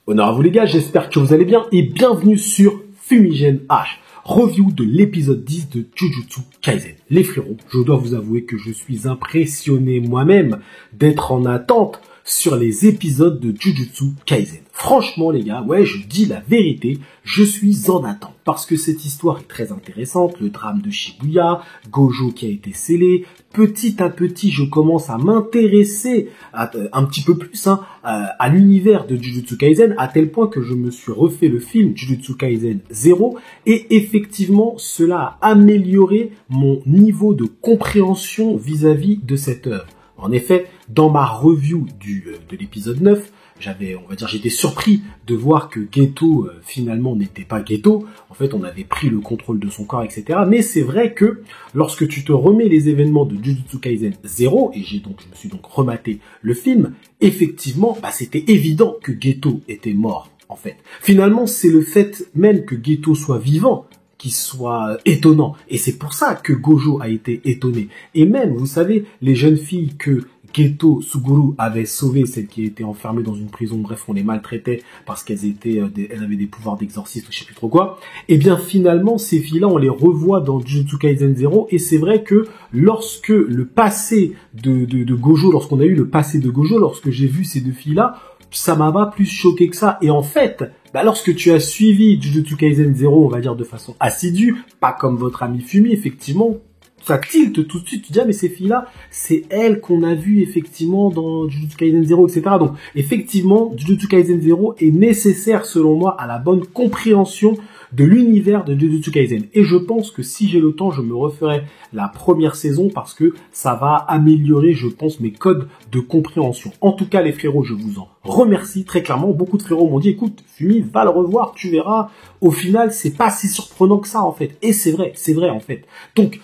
Honneur à vous les gars, j'espère que vous allez bien et bienvenue sur Fumigène H, review de l'épisode 10 de Jujutsu Kaisen. Les frérots, je dois vous avouer que je suis impressionné moi-même d'être en attente sur les épisodes de Jujutsu Kaisen. Franchement les gars, ouais, je dis la vérité, je suis en attente parce que cette histoire est très intéressante, le drame de Shibuya, Gojo qui a été scellé, petit à petit je commence à m'intéresser un petit peu plus à l'univers de Jujutsu Kaisen, à tel point que je me suis refait le film Jujutsu Kaisen 0 et effectivement cela a amélioré mon niveau de compréhension vis-à-vis de cette œuvre. En effet, dans ma review de l'épisode 9, j'étais surpris de voir que Geto finalement n'était pas Geto. En fait, on avait pris le contrôle de son corps, etc. Mais c'est vrai que lorsque tu te remets les événements de Jujutsu Kaisen 0, et je me suis donc rematé le film, effectivement, c'était évident que Geto était mort, en fait. Finalement, c'est le fait même que Geto soit vivant qui soit étonnant. Et c'est pour ça que Gojo a été étonné. Et même, vous savez, les jeunes filles que Geto Suguru avait sauvées, celles qui étaient enfermées dans une prison, bref, on les maltraitait parce qu'elles avaient des pouvoirs d'exorciste ou je sais plus trop quoi. Et bien finalement, ces filles-là, on les revoit dans Jujutsu Kaisen 0. Et c'est vrai que lorsque le passé de Gojo, lorsqu'on a eu le passé de Gojo, lorsque j'ai vu ces deux filles-là, ça m'a pas plus choqué que ça. Et en fait, lorsque tu as suivi Jujutsu Kaisen 0, on va dire de façon assidue, pas comme votre ami Fumi, effectivement, ça tilte tout de suite, tu dis, mais ces filles-là, c'est elles qu'on a vues effectivement dans Jujutsu Kaisen 0, etc. Donc, effectivement, Jujutsu Kaisen 0 est nécessaire, selon moi, à la bonne compréhension de l'univers de Jujutsu Kaisen. Et je pense que si j'ai le temps, je me referai la première saison parce que ça va améliorer, je pense, mes codes de compréhension. En tout cas, les frérots, je vous en remercie très clairement. Beaucoup de frérots m'ont dit, écoute, Fumi, va le revoir, tu verras. Au final, c'est pas si surprenant que ça, en fait. Et c'est vrai, en fait. Donc,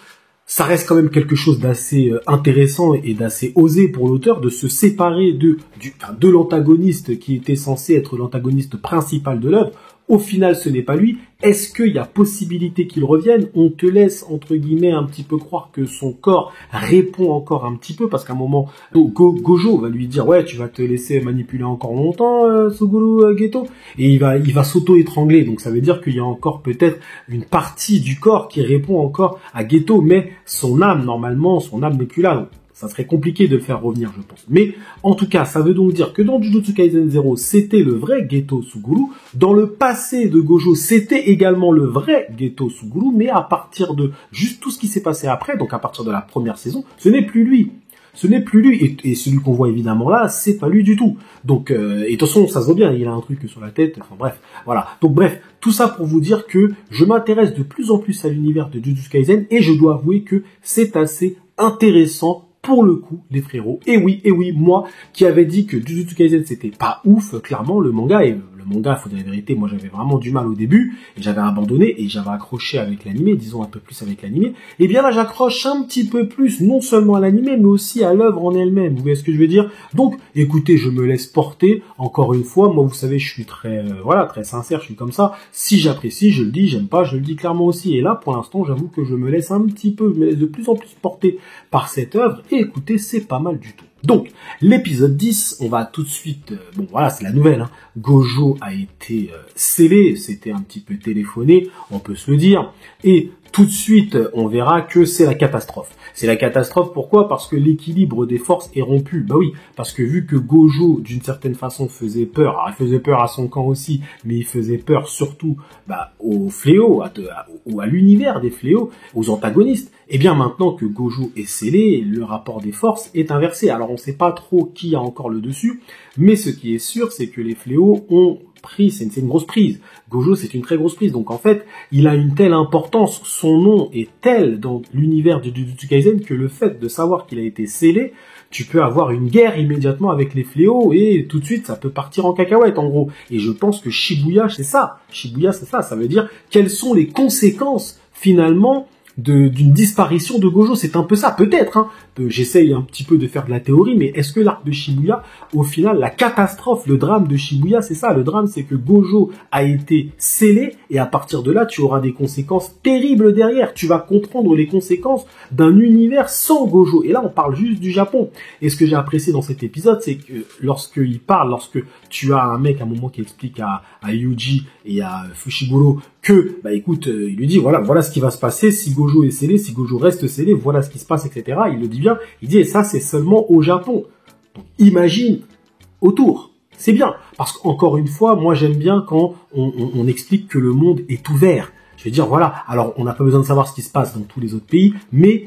ça reste quand même quelque chose d'assez intéressant et d'assez osé pour l'auteur de se séparer de l'antagoniste qui était censé être l'antagoniste principal de l'œuvre. Au final, ce n'est pas lui. Est-ce qu'il y a possibilité qu'il revienne? On te laisse, entre guillemets, un petit peu croire que son corps répond encore un petit peu, parce qu'à un moment, Gojo va lui dire, ouais, tu vas te laisser manipuler encore longtemps, Suguru Geto, et il va s'auto-étrangler. Donc ça veut dire qu'il y a encore peut-être une partie du corps qui répond encore à Geto, mais son âme, normalement, son âme n'est plus là. Donc, ça serait compliqué de le faire revenir, je pense. Mais, en tout cas, ça veut donc dire que dans Jujutsu Kaisen 0, c'était le vrai Geto Suguru. Dans le passé de Gojo, c'était également le vrai Geto Suguru. Mais à partir de juste tout ce qui s'est passé après, donc à partir de la première saison, ce n'est plus lui. Ce n'est plus lui. Et celui qu'on voit évidemment là, c'est pas lui du tout. Donc, et de toute façon, ça se voit bien, il a un truc sur la tête. Enfin bref, voilà. Donc bref, tout ça pour vous dire que je m'intéresse de plus en plus à l'univers de Jujutsu Kaisen. Et je dois avouer que c'est assez intéressant pour le coup, les frérots. Et oui, moi, qui avais dit que Jujutsu Kaisen c'était pas ouf, clairement, le manga, faut dire la vérité, moi j'avais vraiment du mal au début, et j'avais abandonné, et j'avais accroché avec l'animé, disons un peu plus avec l'animé. Et bien là, j'accroche un petit peu plus, non seulement à l'animé, mais aussi à l'œuvre en elle-même. Vous voyez ce que je veux dire? Donc, écoutez, je me laisse porter, encore une fois, moi vous savez, je suis très sincère, je suis comme ça. Si j'apprécie, je le dis, j'aime pas, je le dis clairement aussi. Et là, pour l'instant, j'avoue que je me laisse de plus en plus porter par cette œuvre, et écoutez, c'est pas mal du tout. Donc, l'épisode 10, on va tout de suite... c'est la nouvelle. Gojo a été scellé, c'était un petit peu téléphoné, on peut se le dire. Et tout de suite, on verra que c'est la catastrophe. C'est la catastrophe, pourquoi? Parce que l'équilibre des forces est rompu. Bah oui, parce que vu que Gojo, d'une certaine façon, faisait peur, alors il faisait peur à son camp aussi, mais il faisait peur surtout aux fléaux, à l'univers des fléaux, aux antagonistes. Et bien maintenant que Gojo est scellé, le rapport des forces est inversé. Alors on ne sait pas trop qui a encore le dessus, mais ce qui est sûr, c'est que les fléaux ont pris, c'est une grosse prise. Gojo, c'est une très grosse prise. Donc en fait, il a une telle importance, son nom est tel dans l'univers de Jujutsu Kaisen que le fait de savoir qu'il a été scellé, tu peux avoir une guerre immédiatement avec les fléaux et tout de suite, ça peut partir en cacahuète en gros. Et je pense que Shibuya, c'est ça. Shibuya, c'est ça. Ça veut dire quelles sont les conséquences finalement d'une disparition de Gojo. C'est un peu ça, peut-être. Hein. J'essaye un petit peu de faire de la théorie, mais est-ce que l'arc de Shibuya, au final, la catastrophe, le drame de Shibuya, c'est ça. Le drame, c'est que Gojo a été scellé, et à partir de là, tu auras des conséquences terribles derrière. Tu vas comprendre les conséquences d'un univers sans Gojo. Et là, on parle juste du Japon. Et ce que j'ai apprécié dans cet épisode, c'est que lorsqu'il parle, lorsque tu as un mec à un moment qui explique à Yuji et à Fushiguro que, bah écoute, il lui dit, voilà ce qui va se passer si Gojo est scellé, si Gojo reste scellé, voilà ce qui se passe, etc. Il le dit bien, il dit, et ça c'est seulement au Japon. Donc imagine autour. C'est bien, parce qu'encore une fois, moi j'aime bien quand on explique que le monde est ouvert. Je veux dire, voilà, alors on n'a pas besoin de savoir ce qui se passe dans tous les autres pays, mais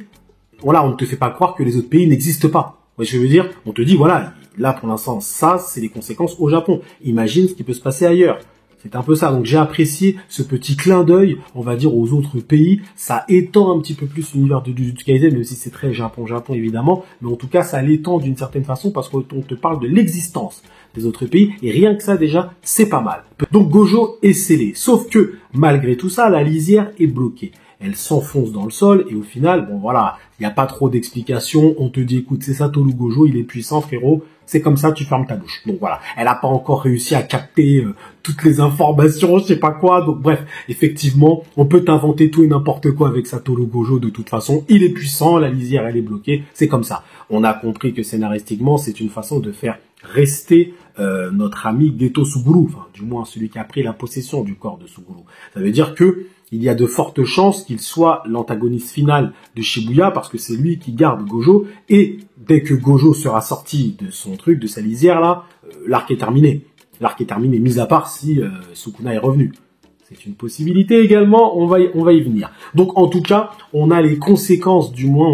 voilà, on ne te fait pas croire que les autres pays n'existent pas. Ouais, je veux dire, on te dit, voilà, là pour l'instant, ça c'est les conséquences au Japon. Imagine ce qui peut se passer ailleurs. C'est un peu ça. Donc j'ai apprécié ce petit clin d'œil, on va dire, aux autres pays. Ça étend un petit peu plus l'univers de Jujutsu Kaisen, même si c'est très Japon évidemment. Mais en tout cas, ça l'étend d'une certaine façon parce qu'on te parle de l'existence des autres pays. Et rien que ça, déjà, c'est pas mal. Donc Gojo est scellé. Sauf que, malgré tout ça, la lisière est bloquée. Elle s'enfonce dans le sol et au final, bon voilà, il n'y a pas trop d'explications. On te dit, écoute, c'est Satoru Gojo, il est puissant, frérot. C'est comme ça, tu fermes ta bouche. Donc voilà, elle n'a pas encore réussi à capter toutes les informations, je sais pas quoi. Donc bref, effectivement, on peut t'inventer tout et n'importe quoi avec Satoru Gojo de toute façon. Il est puissant, la lisière, elle est bloquée. C'est comme ça. On a compris que scénaristiquement, c'est une façon de faire rester notre ami Geto Suguru, enfin du moins celui qui a pris la possession du corps de Suguru. Ça veut dire que il y a de fortes chances qu'il soit l'antagoniste final de Shibuya parce que c'est lui qui garde Gojo et dès que Gojo sera sorti de son truc, de sa lisière là, l'arc est terminé. L'arc est terminé, mis à part si Sukuna est revenu. C'est une possibilité également, on va y venir. Donc en tout cas, on a les conséquences, du moins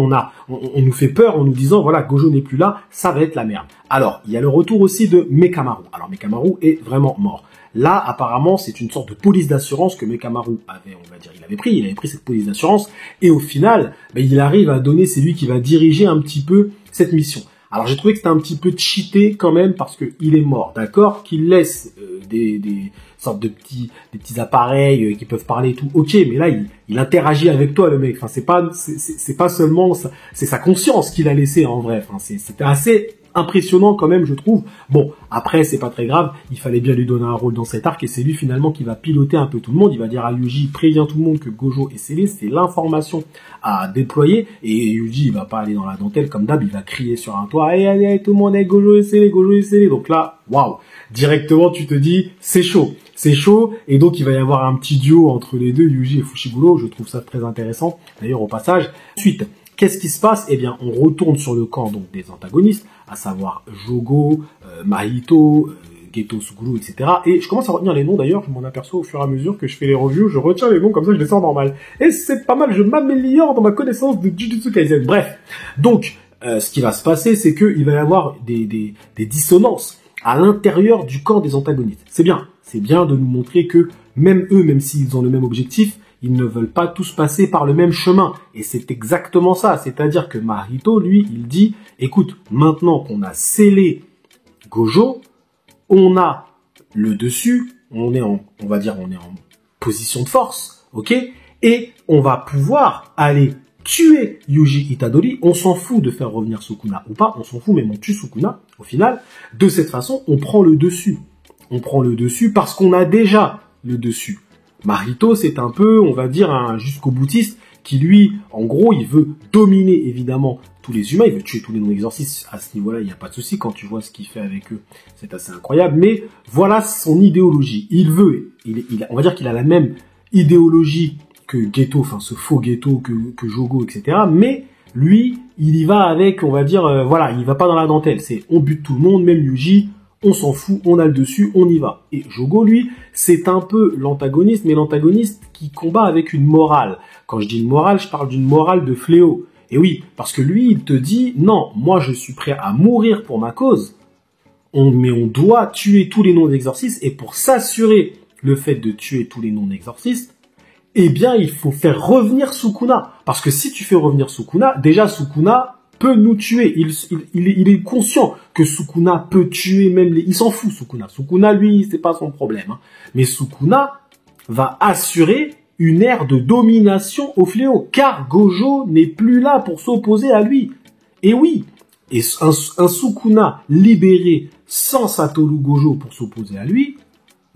on nous fait peur en nous disant voilà, Gojo n'est plus là, ça va être la merde. Alors, il y a le retour aussi de Mekamaru. Alors Mekamaru est vraiment mort. Là, apparemment, c'est une sorte de police d'assurance que Mekamaru avait, on va dire, il avait pris cette police d'assurance, et au final, il arrive à donner, c'est lui qui va diriger un petit peu cette mission. Alors j'ai trouvé que c'était un petit peu cheaté quand même, parce que il est mort, d'accord, qu'il laisse des sortes de petits appareils qui peuvent parler et tout, ok, mais là, il interagit avec toi, le mec, enfin, c'est pas seulement, c'est sa conscience qu'il a laissé en vrai, enfin, c'était assez impressionnant quand même, je trouve. Bon, après, c'est pas très grave, il fallait bien lui donner un rôle dans cet arc, et c'est lui finalement qui va piloter un peu tout le monde, il va dire à Yuji, préviens tout le monde que Gojo est scellé, c'est l'information à déployer, et Yuji, il va pas aller dans la dentelle comme d'hab, il va crier sur un toit, allez, tout le monde, Gojo est scellé, donc là, waouh, directement tu te dis, c'est chaud, et donc il va y avoir un petit duo entre les deux, Yuji et Fushiguro, je trouve ça très intéressant, d'ailleurs au passage. Ensuite, qu'est-ce qui se passe? Eh bien, on retourne sur le camp donc des antagonistes, à savoir Jogo, Mahito, Geto Suguru, etc. Et je commence à retenir les noms d'ailleurs, je m'en aperçois au fur et à mesure que je fais les reviews, je retiens les noms comme ça je les sens normal. Et c'est pas mal, je m'améliore dans ma connaissance de Jujutsu Kaisen. Bref, donc ce qui va se passer, c'est qu'il va y avoir des dissonances à l'intérieur du camp des antagonistes. C'est bien de nous montrer que même eux, même s'ils ont le même objectif, ils ne veulent pas tous passer par le même chemin. Et c'est exactement ça. C'est-à-dire que Mahito, lui, il dit, écoute, maintenant qu'on a scellé Gojo, on a le dessus, on est en position de force, ok? Et on va pouvoir aller tuer Yuji Itadori. On s'en fout de faire revenir Sukuna ou pas, on s'en fout, même on tue Sukuna, au final. De cette façon, on prend le dessus. On prend le dessus parce qu'on a déjà le dessus. Mahito, c'est un peu, on va dire, un jusqu'au boutiste qui, lui, en gros, il veut dominer, évidemment, tous les humains, il veut tuer tous les non-exorcistes. À ce niveau-là, il n'y a pas de souci, quand tu vois ce qu'il fait avec eux, c'est assez incroyable, mais voilà son idéologie. On va dire qu'il a la même idéologie que Geto, enfin, ce faux Geto, que Jogo, etc., mais lui, il y va avec, on va dire, il va pas dans la dentelle, c'est, on bute tout le monde, même Yuji, on s'en fout, on a le dessus, on y va. Et Jogo, lui, c'est un peu l'antagoniste, mais l'antagoniste qui combat avec une morale. Quand je dis une morale, je parle d'une morale de fléau. Et oui, parce que lui, il te dit, non, moi je suis prêt à mourir pour ma cause, mais on doit tuer tous les non-exorcistes, et pour s'assurer le fait de tuer tous les non-exorcistes, eh bien, il faut faire revenir Sukuna. Parce que si tu fais revenir Sukuna, déjà Sukuna peut nous tuer. Il est conscient que Sukuna peut tuer même les... Il s'en fout, Sukuna. Sukuna, lui, c'est pas son problème. Hein. Mais Sukuna va assurer une ère de domination au fléau, car Gojo n'est plus là pour s'opposer à lui. Et oui, et un Sukuna libéré sans Satoru Gojo pour s'opposer à lui,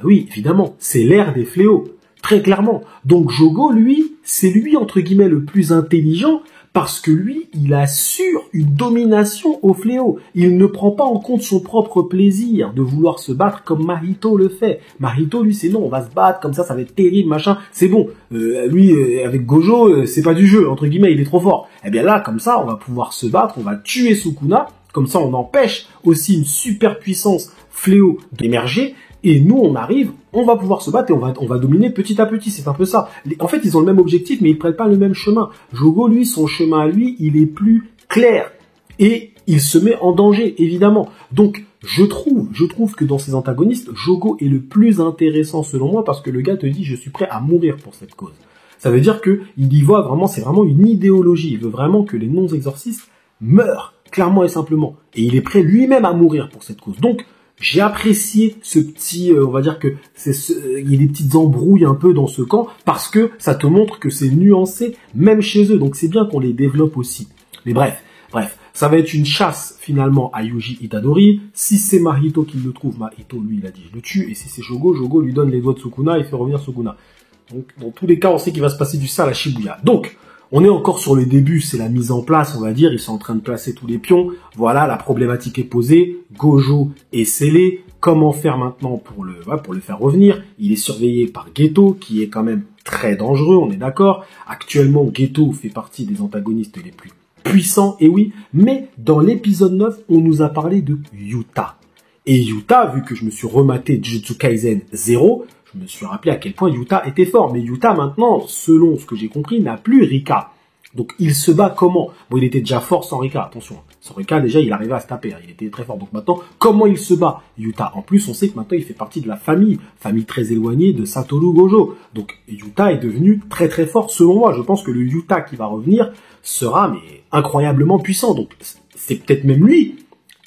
oui, évidemment, c'est l'ère des fléaux, très clairement. Donc Jogo, lui, c'est lui, entre guillemets, le plus intelligent, parce que lui, il assure une domination au fléau. Il ne prend pas en compte son propre plaisir de vouloir se battre comme Mahito le fait. Mahito, lui, c'est non, on va se battre comme ça va être terrible, machin. C'est bon. Lui, avec Gojo, c'est pas du jeu, entre guillemets, il est trop fort. Eh bien là, comme ça, on va pouvoir se battre, on va tuer Sukuna. Comme ça, on empêche aussi une super puissance fléau d'émerger. Et nous, on arrive, on va pouvoir se battre et on va dominer petit à petit. C'est un peu ça. En fait, ils ont le même objectif, mais ils prennent pas le même chemin. Jogo, lui, son chemin à lui, il est plus clair. Et il se met en danger, évidemment. Donc, je trouve que dans ces antagonistes, Jogo est le plus intéressant selon moi parce que le gars te dit, je suis prêt à mourir pour cette cause. Ça veut dire que il y voit vraiment, c'est vraiment une idéologie. Il veut vraiment que les non-exorcistes meurent, clairement et simplement. Et il est prêt lui-même à mourir pour cette cause. Donc, j'ai apprécié ce petit, on va dire que il y a des petites embrouilles un peu dans ce camp parce que ça te montre que c'est nuancé même chez eux. Donc c'est bien qu'on les développe aussi. Mais bref, ça va être une chasse finalement à Yuji Itadori. Si c'est Mahito qui le trouve, Mahito lui il a dit je le tue. Et si c'est Jogo, Jogo lui donne les doigts de Sukuna et fait revenir Sukuna. Donc dans tous les cas on sait qu'il va se passer du sale à Shibuya. Donc on est encore sur le début, c'est la mise en place, on va dire, ils sont en train de placer tous les pions. Voilà, la problématique est posée, Gojo est scellé. Comment faire maintenant pour le faire revenir? Il est surveillé par Geto, qui est quand même très dangereux, on est d'accord. Actuellement, Geto fait partie des antagonistes les plus puissants, et oui, mais dans l'épisode 9, on nous a parlé de Yuta. Et Yuta, vu que je me suis rematé Jujutsu Kaisen 0, je me suis rappelé à quel point Yuta était fort. Mais Yuta, maintenant, selon ce que j'ai compris, n'a plus Rika. Donc, il se bat comment? Bon, il était déjà fort sans Rika, attention. Sans Rika, déjà, il arrivait à se taper. Il était très fort. Donc maintenant, comment il se bat, Yuta? En plus, on sait que maintenant, il fait partie de la famille très éloignée de Satoru Gojo. Donc, Yuta est devenu très très fort, selon moi. Je pense que le Yuta qui va revenir sera, mais, incroyablement puissant. Donc, c'est peut-être même lui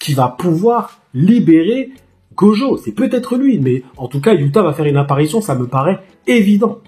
qui va pouvoir libérer Gojo, c'est peut-être lui, mais en tout cas, Yuta va faire une apparition, ça me paraît évident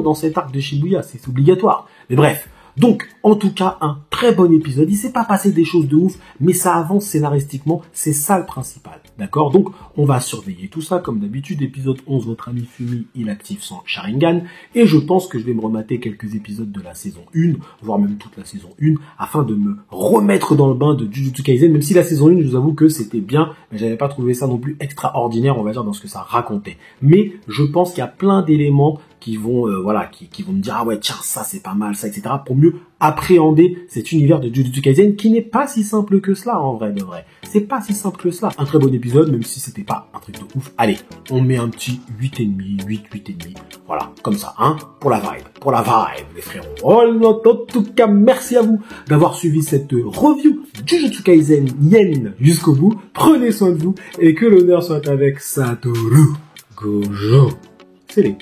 dans cet arc de Shibuya, c'est obligatoire. Mais bref, donc, en tout cas, un très bon épisode, il s'est pas passé des choses de ouf, mais ça avance scénaristiquement, c'est ça le principal, d'accord? Donc, on va surveiller tout ça, comme d'habitude, épisode 11, votre ami Fumi, il active son Sharingan, et je pense que je vais me remater quelques épisodes de la saison 1, voire même toute la saison 1, afin de me remettre dans le bain de Jujutsu Kaisen, même si la saison 1, je vous avoue que c'était bien, mais j'avais pas trouvé ça non plus extraordinaire, on va dire, dans ce que ça racontait. Mais, je pense qu'il y a plein d'éléments qui vont qui vont me dire ah ouais tiens ça c'est pas mal ça etc pour mieux appréhender cet univers de Jujutsu Kaisen qui n'est pas si simple que cela en vrai de vrai. C'est pas si simple que cela. Un très bon épisode même si c'était pas un truc de ouf. Allez, on met un petit 8,5, voilà, comme ça hein, pour la vibe les frérots. En tout cas, merci à vous d'avoir suivi cette review Jujutsu Kaisen Yen jusqu'au bout. Prenez soin de vous et que l'honneur soit avec Satoru Gojo. C'est les